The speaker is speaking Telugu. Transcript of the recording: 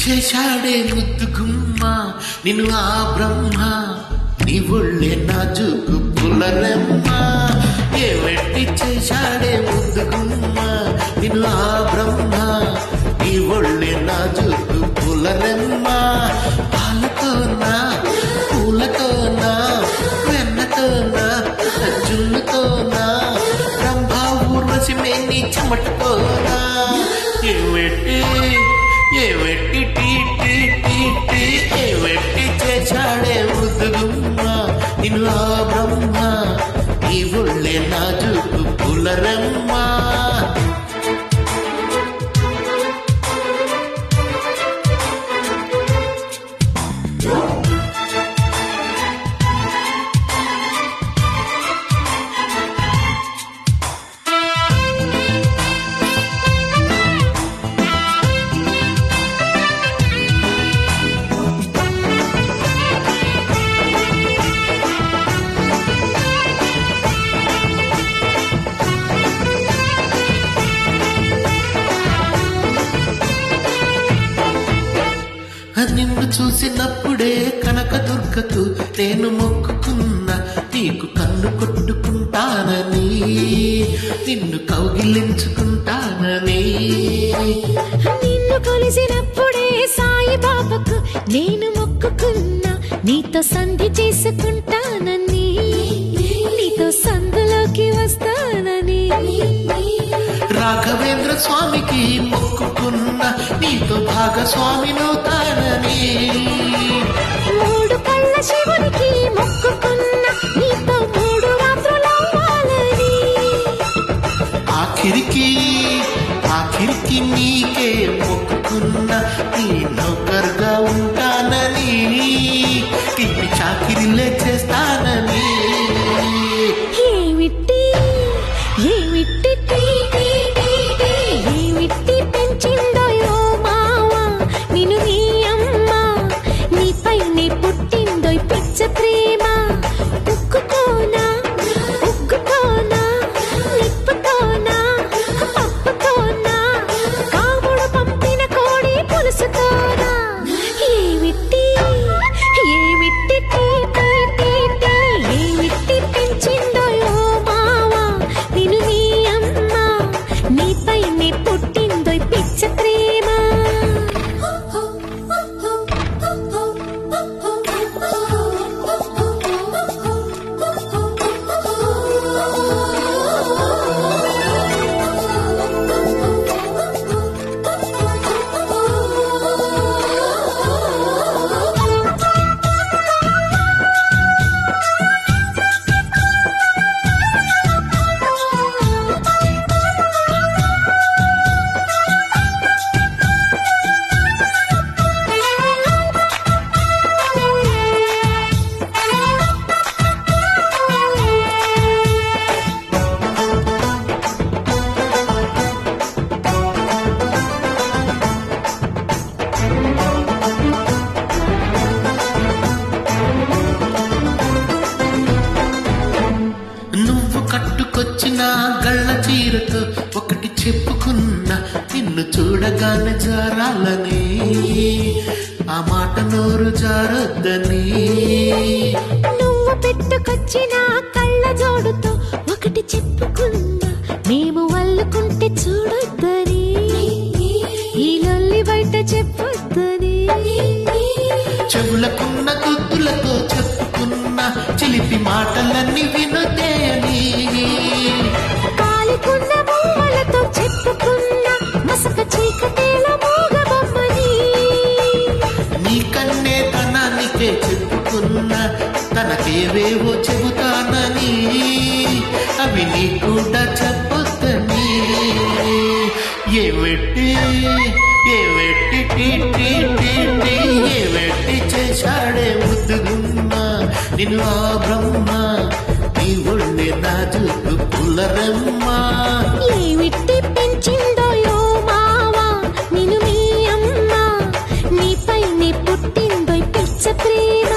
చేశాడే ముద్దు గుమ్మ నిన్ను ఆ బ్రహ్మ నీ ఒళ్ళే నాజుకు పులరెమ్మ ఏమెట్టి చేశాడే ముద్దు గుమ్మ నిన్ను ఆ బ్రహ్మ నీ ఒళ్ళే నాజుకు పులరెమ్మ పాలతోనా పూలతోనా వెన్నతోనా జున్నుతోనా బ్రహ్మ ఊర్వశి మేని చెమటతోనా ఏమెట్టి ఏమెట్టి టీ టీ టీ టీ ఏమెట్టి చేశాడే ముద్దు గుమ్మ నిన్ను ఆ బ్రహ్మ నీ ఒళ్ళే నాజుకు పులరెమ్మ నిన్ను చూసినప్పుడే కనకదుర్గకు నేను మొక్కుకున్నా నీకు కన్ను కొట్టుకుంటానని నిన్ను కౌగిలించుకుంటానని నిన్ను కొలిసినప్పుడే సాయిబాబాకు నేను మొక్కుకున్నా నీతో సంధి చేసుకుంటానని నీతో సందులోకి వస్తానని రాఘవేంద్ర స్వామికి మొక్కుకున్న నీతో భాగస్వామినవుతానని మూడు కళ్ళ శివునికి మొక్కుకున్న నీతో మూడు రాత్రులవ్వాలని ఆఖరికి నీకే మొక్కుకున్న నీ నౌకర్గా ఉంటానని తిప్పి చాకిరిలే చేస్తానని ఏమిటి ఏమిటి ఏమిటి పెంచిందో యో మావా నిన్ను నీ అమ్మ నీపైనే పుట్టిందో పిచ్చ ప్రేమ ఉక్కుతోనా ఉగ్గుతోనా నిప్పుతోనా పప్పుతోనా కాముడు పంపిన కోడి పులుసుతోనా ఏమిటి ఏమిటి ఏమిటి పెంచిందో యో మావా నిన్ను నీ అమ్మ నీపైనే పుట్టిందో పిచ్చ ప్రేమ నువ్వు కట్టుకొచ్చిన గళ్ళ చీరతో ఒకటి చెప్పుకున్నా నిన్ను చూడగానే జారాలని ఆ మాట నోరు జారొద్దని నువ్వు పెట్టుకొచ్చిన కళ్ళ జోడుతో ఒకటి చెప్పుకున్నా మేము వల్లుకుంటే చూడొద్దని ఈ లొల్లి బయట చెప్పొద్దని చెవులకున్న గుద్దులతో చెప్పుకున్న చిలిపి మాటలన్నీ వినుదేని కాలికున్న మూలతో చెప్పుకున్న మసక చీకటేల మూగబొమ్మని నీ కన్నే తనానికే చెప్పుకున్న తనకేవేవో చెబుతానని అవి నీ కూడా చెప్పొద్దని ఏమెట్టి ఏమెట్టి టీ టీ టీ టీ ఏమెట్టి చేశాడే ముద్దు గుమ్మ నిన్ను ఆ బ్రహ్మ నీ ఒళ్ళే నాజుకు పులరెమ్మ ఏమిటి పెంచిందో యో మావా నిన్ను మీ అమ్మ నీపైనే పుట్టిందో పిచ్చ ప్రేమ